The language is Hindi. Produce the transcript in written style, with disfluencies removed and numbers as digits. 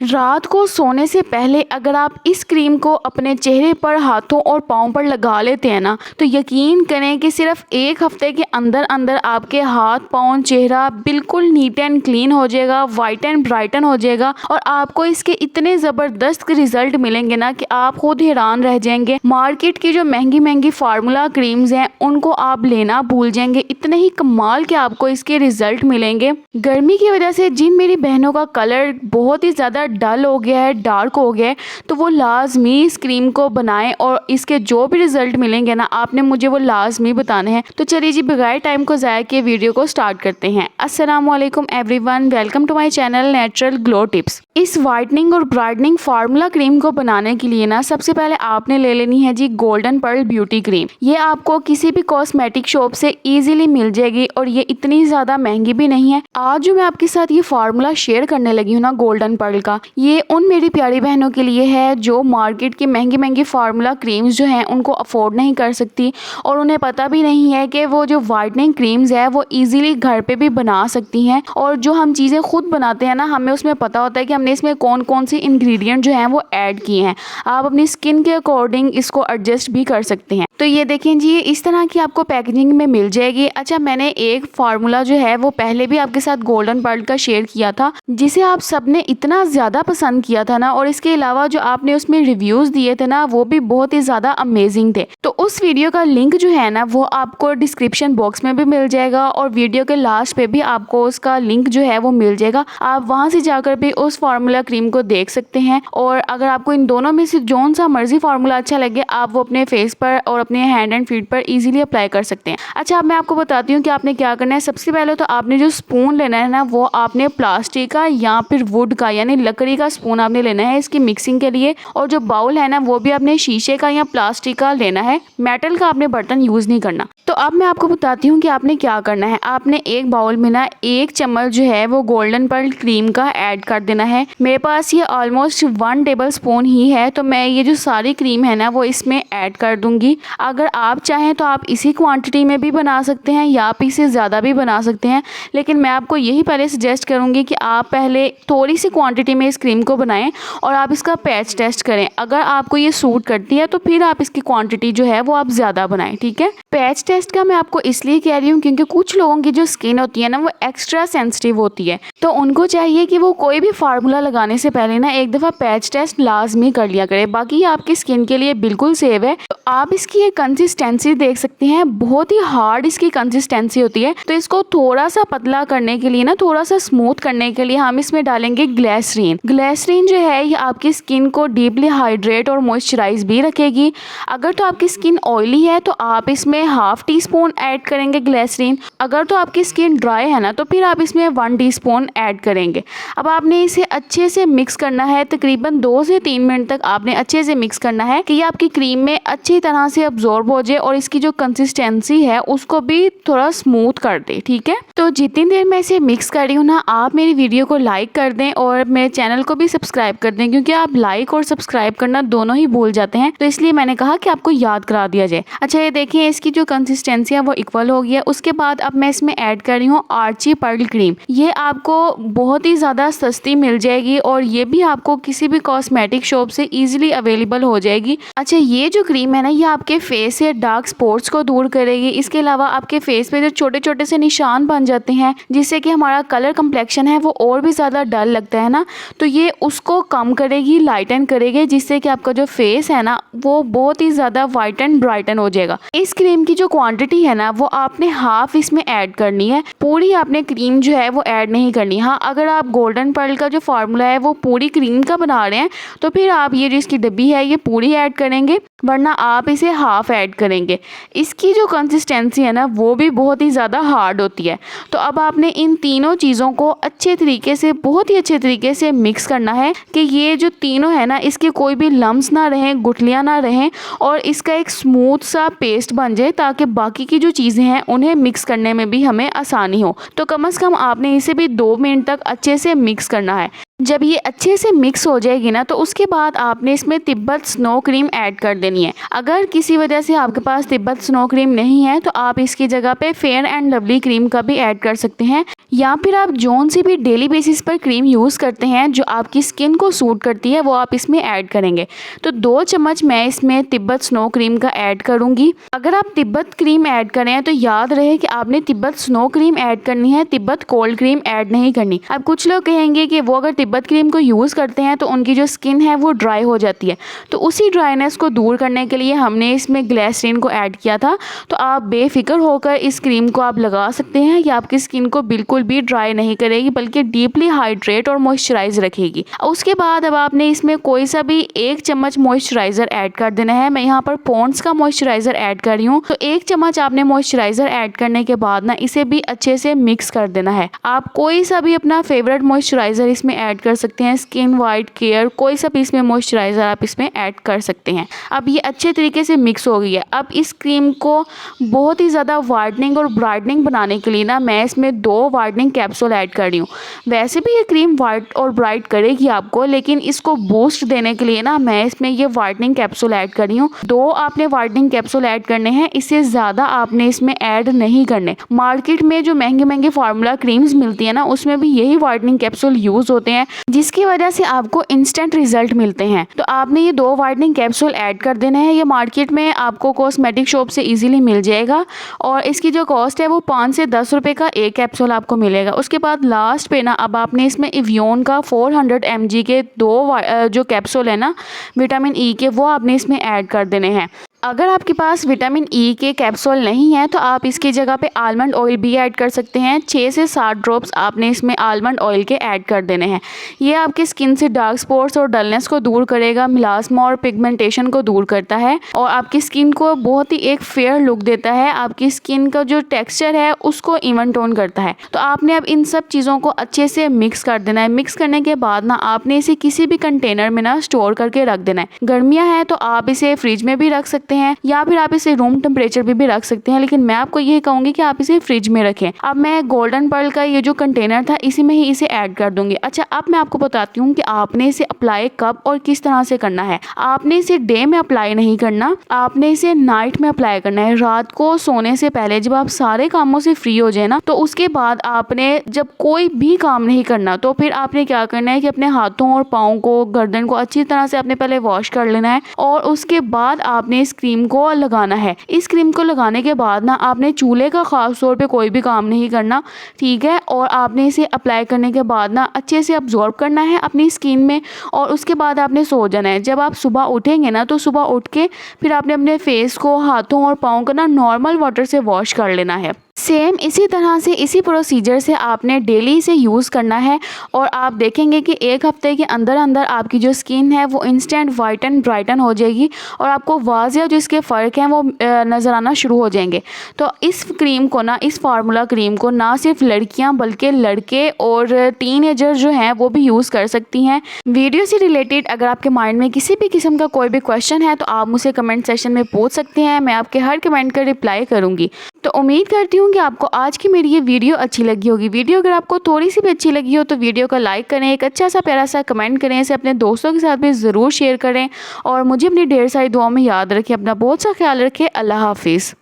रात को सोने से पहले अगर आप इस क्रीम को अपने चेहरे पर, हाथों और पाँव पर लगा लेते हैं ना, तो यकीन करें कि सिर्फ एक हफ्ते के अंदर अंदर आपके हाथ, पाँव, चेहरा बिल्कुल नीट एंड क्लीन हो जाएगा, वाइट एंड ब्राइटन हो जाएगा। और आपको इसके इतने ज़बरदस्त रिजल्ट मिलेंगे ना कि आप खुद हैरान रह जाएंगे। मार्केट की जो महंगी महंगी फार्मूला क्रीम्स हैं उनको आप लेना भूल जाएंगे, इतने ही कमाल के आपको इसके रिजल्ट मिलेंगे। गर्मी की वजह से जिन मेरी बहनों का कलर बहुत ही ज़्यादा डल हो गया है, डार्क हो गया है, तो वो लाजमी इस क्रीम को बनाएं और इसके जो भी रिजल्ट मिलेंगे ना, आपने मुझे वो लाजमी बताने हैं। तो चलिए जी, बगैर टाइम को ज़ाया किए वीडियो को स्टार्ट करते हैं। अस्सलाम वालेकुम everyone, welcome to my channel natural glow tips. इस वाइटनिंग और ब्राइटनिंग फार्मूला क्रीम को बनाने के लिए ना सबसे पहले आपने ले लेनी है जी गोल्डन पर्ल ब्यूटी क्रीम। ये आपको किसी भी कॉस्मेटिक शॉप से इजीली मिल जाएगी और ये इतनी ज़्यादा महंगी भी नहीं है। आज जो मैं आपके साथ ये फार्मूला शेयर करने लगी हूँ ना गोल्डन पर्ल का, ये उन मेरी प्यारी बहनों के लिए है जो मार्केट की महंगी महंगी फार्मूला क्रीम्स जो हैं उनको अफोर्ड नहीं कर सकती और उन्हें पता भी नहीं है कि वो जो वाइटनिंग क्रीम्स है वो इजीली घर पे भी बना सकती हैं। और जो हम चीज़ें खुद बनाते हैं ना, हमें उसमें पता होता है कि हमने इसमें कौन कौन सी इंग्रेडिएंट जो हैं वो ऐड किए हैं। आप अपनी स्किन के अकॉर्डिंग इसको एडजस्ट भी कर सकते हैं। तो ये देखें जी, ये इस तरह की आपको पैकेजिंग में मिल जाएगी। अच्छा, मैंने एक फार्मूला जो है वो पहले भी आपके साथ गोल्डन पर्ल का शेयर किया था, जिसे आप सबने इतना ज़्यादा पसंद किया था ना, और इसके अलावा जो आपने उसमें रिव्यूज़ दिए थे ना वो भी बहुत ही ज़्यादा अमेजिंग थे। तो उस वीडियो का लिंक जो है ना वो आपको डिस्क्रिप्शन बॉक्स में भी मिल जाएगा और वीडियो के लास्ट पे भी आपको उसका लिंक जो है वो मिल जाएगा। आप वहाँ से जाकर भी उस फार्मूला क्रीम को देख सकते हैं। और अगर आपको इन दोनों में से जौन सा मर्जी फार्मूला अच्छा लगे, आप वो अपने फेस पर और अपने हैंड एंड फीट पर इजीली अप्लाई कर सकते हैं। अच्छा, अब मैं आपको बताती हूँ कि आपने क्या करना है। सबसे पहले तो आपने जो स्पून लेना है ना, वो आपने प्लास्टिक का या फिर वुड का यानी लकड़ी का स्पून आपने लेना है इसकी मिक्सिंग के लिए। और जो बाउल है ना वो भी आपने शीशे का या प्लास्टिक का लेना है, मेटल का आपने बर्तन यूज़ नहीं करना। तो अब मैं आपको बताती हूँ कि आपने क्या करना है। आपने एक बाउल में ना 1 चम्मच जो है वो गोल्डन पर्ल क्रीम का ऐड कर देना है। मेरे पास ये ऑलमोस्ट 1 टेबल स्पून ही है, तो मैं ये जो सारी क्रीम है ना वो इसमें ऐड कर दूंगी। अगर आप चाहें तो आप इसी क्वांटिटी में भी बना सकते हैं या आप इसे ज़्यादा भी बना सकते हैं, लेकिन मैं आपको यही पहले सजेस्ट करूँगी कि आप पहले थोड़ी सी क्वांटिटी में इस क्रीम को बनाएं और आप इसका पैच टेस्ट करें। अगर आपको ये सूट करती है तो फिर आप इसकी क्वांटिटी जो है वो आप ज़्यादा बनाएं, ठीक है। पैच टेस्ट का मैं आपको इसलिए कह रही हूँ क्योंकि कुछ लोगों की जो स्किन होती है ना वो एक्स्ट्रा सेंसिटिव होती है, तो उनको चाहिए कि वो कोई भी फार्मूला लगाने से पहले ना एक दफ़ा पैच टेस्ट लाजमी कर लिया करें। बाकी ये आपकी स्किन के लिए बिल्कुल सेफ है। तो आप इसकी ये कंसिस्टेंसी देख सकते हैं, बहुत ही हार्ड इसकी कंसिस्टेंसी होती है। तो इसको थोड़ा सा पतला करने के लिए ना, थोड़ा सा स्मूथ करने के लिए हम इसमें डालेंगे ग्लिसरीन। ग्लिसरीन जो है ये आपकी स्किन को डीपली हाइड्रेट और मॉइस्चराइज भी रखेगी। अगर तो आपकी स्किन ऑयली है तो आप इसमें 1/2 टीस्पून ऐड करेंगे ग्लिसरीन। अगर तो आपकी स्किन ड्राई है ना तो फिर आप इसमें 1 टीस्पून ऐड करेंगे। अब आपने इसे अच्छे से मिक्स करना है, तकरीबन 2 से 3 मिनट तक आपने अच्छे से मिक्स करना है कि ये आपकी क्रीम में अच्छी तरह से अब्जॉर्ब हो जाए और इसकी जो कंसिस्टेंसी है उसको भी थोड़ा स्मूथ कर दे, ठीक है। तो जितनी देर मैं इसे मिक्स कर रही हूँ ना, आप मेरी वीडियो को लाइक कर दें और मेरे चैनल को भी सब्सक्राइब कर दें, क्योंकि आप लाइक और सब्सक्राइब करना दोनों ही भूल जाते हैं, तो इसलिए मैंने कहा कि आपको याद करा दिया जाए। अच्छा, ये देखिए इसकी जो कंसिस्टेंसी है वो इक्वल हो गई है। उसके बाद अब मैं इसमें ऐड कर रही हूँ आर्ची पर्ल क्रीम। ये आपको बहुत ही ज़्यादा सस्ती मिल जाएगी और ये भी आपको किसी भी कॉस्मेटिक शॉप से ईजिली अवेलेबल हो जाएगी। अच्छा, ये जो क्रीम है ना ये आपके फेस से डार्क स्पॉट्स को दूर करेगी। इसके अलावा आपके फेस पे जो छोटे छोटे से निशान बन जाते हैं जिससे कि हमारा कलर कम्प्लेक्शन है वो और भी ज़्यादा डल लगता है ना, तो ये उसको कम करेगी, लाइटन करेगी, जिससे कि आपका जो फेस है ना वो बहुत ही ज़्यादा वाइट एंड ब्राइटन हो जाएगा। इस क्रीम की जो क्वांटिटी है ना वो आपने हाफ इसमें ऐड करनी है, पूरी आपने क्रीम जो है वो ऐड नहीं करनी। हाँ, अगर आप गोल्डन पर्ल का जो फार्मूला है वो पूरी क्रीम का बना रहे हैं तो फिर आप ये जो इसकी डब्बी है ये पूरी ऐड करेंगे, वरना आप इसे हाफ ऐड करेंगे। इसकी जो कंसिस्टेंसी है ना वो भी बहुत ही ज़्यादा हार्ड होती है। तो अब आपने इन तीनों चीज़ों को अच्छे तरीके से, बहुत ही अच्छे तरीके से मिक्स करना है कि ये जो तीनों है ना इसके कोई भी लम्स ना रहें, गुठलियाँ ना रहें और इसका एक स्मूथ सा पेस्ट बन जाए, ताकि बाकी की जो चीज़ें हैं उन्हें मिक्स करने में भी हमें आसानी हो। तो कम से कम आपने इसे भी 2 मिनट तक अच्छे से मिक्स करना है। जब ये अच्छे से मिक्स हो जाएगी ना, तो उसके बाद आपने इसमें तिब्बत स्नो क्रीम ऐड कर देनी है। अगर किसी वजह से आपके पास तिब्बत स्नो क्रीम नहीं है तो आप इसकी जगह पे फेयर एंड लवली क्रीम का भी ऐड कर सकते हैं, या फिर आप जौन सी भी डेली बेसिस पर क्रीम यूज़ करते हैं जो आपकी स्किन को सूट करती है वो आप इसमें ऐड करेंगे। तो 2 चम्मच मैं इसमें तिब्बत स्नो क्रीम का ऐड करूँगी। अगर आप तिब्बत क्रीम ऐड करें तो याद रहे कि आपने तिब्बत स्नो क्रीम ऐड करनी है, तिब्बत कोल्ड क्रीम ऐड नहीं करनी। अब कुछ लोग कहेंगे कि वो अगर तिब्बत क्रीम को यूज़ करते हैं तो उनकी जो स्किन है वो ड्राई हो जाती है, तो उसी ड्राइनेस को दूर करने के लिए हमने इसमें ग्लिसरीन को ऐड किया था। तो आप बेफिक्र होकर इस क्रीम को आप लगा सकते हैं, ये आपकी स्किन को बिल्कुल भी ड्राई नहीं करेगी बल्कि डीपली हाइड्रेट और मॉइस्चराइज रखेगी। उसके बाद अब आपने इसमें कोई सा भी 1 चम्मच मॉइस्चराइज़र ऐड कर देना है। मैं यहाँ पर पॉन्ड्स का मॉइस्चराइज़र ऐड कर रही हूँ। तो 1 चम्मच आपने मॉइस्चराइज़र ऐड करने के बाद ना इसे भी अच्छे से मिक्स कर देना है। आप कोई सा भी अपना फेवरेट मॉइस्चराइज़र इसमें ऐड कर सकते हैं, स्किन वाइट केयर कोई सा भी इसमें मॉइस्चराइज़र आप इसमें ऐड कर सकते हैं। अब ये अच्छे तरीके से मिक्स हो गई है। अब इस क्रीम को बहुत ही ज़्यादा वाइटनिंग और ब्राइटनिंग बनाने के लिए ना मैं इसमें 2 वाइटनिंग कैप्सूल ऐड कर रही हूँ। वैसे भी ये क्रीम वाइट और ब्राइट करेगी आपको, लेकिन इसको बूस्ट देने के लिए ना मैं इसमें ये वाइटनिंग कैप्सूल ऐड कर रही हूँ। 2 आपने वाइटनिंग कैप्सूल ऐड करने हैं, इससे ज़्यादा आपने इसमें ऐड नहीं करने। मार्केट में जो महंगी महंगी फार्मूला क्रीम्स मिलती है ना उसमें भी यही वाइटनिंग कैप्सूल यूज़ होते हैं, जिसकी वजह से आपको इंस्टेंट रिजल्ट मिलते हैं। तो आपने ये 2 वाइटनिंग कैप्सूल ऐड कर देने हैं। ये मार्केट में आपको कॉस्मेटिक शॉप से इजीली मिल जाएगा और इसकी जो कॉस्ट है वो 5 से 10 रुपए का एक कैप्सूल आपको मिलेगा। उसके बाद लास्ट पे ना अब आपने इसमें एवियन का 400 mg के 2 जो कैप्सूल है ना विटामिन ई के, वो आपने इसमें ऐड कर देने हैं। अगर आपके पास विटामिन ई के कैप्सूल नहीं है तो आप इसकी जगह पे आलमंड ऑयल भी ऐड कर सकते हैं। 6 से 7 ड्रॉप्स आपने इसमें आलमंड ऑयल के ऐड कर देने हैं। ये आपकी स्किन से डार्क स्पॉट्स और डलनेस को दूर करेगा, मिलास्मा और पिगमेंटेशन को दूर करता है और आपकी स्किन को बहुत ही एक फेयर लुक देता है। आपकी स्किन का जो टेक्स्चर है उसको इवन टोन करता है। तो आपने अब इन सब चीज़ों को अच्छे से मिक्स कर देना है। मिक्स करने के बाद ना आपने इसे किसी भी कंटेनर में ना स्टोर करके रख देना है। गर्मियाँ हैं तो आप इसे फ्रिज में भी रख सकते हैं या फिर आप इसे रूम टेम्परेचर पे भी रख सकते हैं, लेकिन मैं आपको ये कहूँगी कि आप इसे फ्रिज में रखें। अब मैं गोल्डन पर्ल का ये जो कंटेनर था इसी में ही इसे ऐड कर दूंगी। अच्छा, अब मैं आपको बताती हूँ कि आपने इसे अप्लाई कब और किस तरह से करना है। आपने इसे डे में अप्लाई नहीं करना, आपने इसे नाइट में अप्लाई करना है। रात को सोने से पहले जब आप सारे कामों से फ्री हो जाए ना, तो उसके बाद आपने जब कोई भी काम नहीं करना तो फिर आपने क्या करना है कि अपने हाथों और पाँव को, गर्दन को अच्छी तरह से आपने पहले वॉश कर लेना है और उसके बाद आपने इस क्रीम को लगाना है। इस क्रीम को लगाने के बाद ना आपने चूल्हे का खास तौर पे कोई भी काम नहीं करना, ठीक है। और आपने इसे अप्लाई करने के बाद ना अच्छे से अब्जॉर्ब करना है अपनी स्किन में और उसके बाद आपने सो जाना है। जब आप सुबह उठेंगे ना तो सुबह उठ के फिर आपने अपने फेस को, हाथों और पाँव को ना नॉर्मल वाटर से वॉश कर लेना है। सेम इसी तरह से, इसी प्रोसीजर से आपने डेली इसे यूज़ करना है और आप देखेंगे कि 1 हफ्ते के अंदर अंदर आपकी जो स्किन है वो इंस्टेंट वाइटन ब्राइटन हो जाएगी और आपको वाज़ेह जो इसके फ़र्क हैं वो नज़र आना शुरू हो जाएंगे। तो इस क्रीम को ना, इस फार्मूला क्रीम को ना सिर्फ लड़कियां बल्कि लड़के और टीनेजर जो हैं वो भी यूज़ कर सकती हैं। वीडियो से रिलेटेड अगर आपके माइंड में किसी भी किस्म का कोई भी क्वेश्चन है तो आप मुझसे कमेंट सेक्शन में पूछ सकते हैं, मैं आपके हर कमेंट का रिप्लाई करूँगी। तो उम्मीद करती हूँ कि आपको आज की मेरी ये वीडियो अच्छी लगी होगी। वीडियो अगर आपको थोड़ी सी भी अच्छी लगी हो तो वीडियो को लाइक करें, एक अच्छा सा प्यारा सा कमेंट करें, इसे अपने दोस्तों के साथ भी ज़रूर शेयर करें और मुझे अपनी ढेर सारी दुआओं में याद रखें। अपना बहुत सा ख्याल रखें। अल्लाह हाफिज़।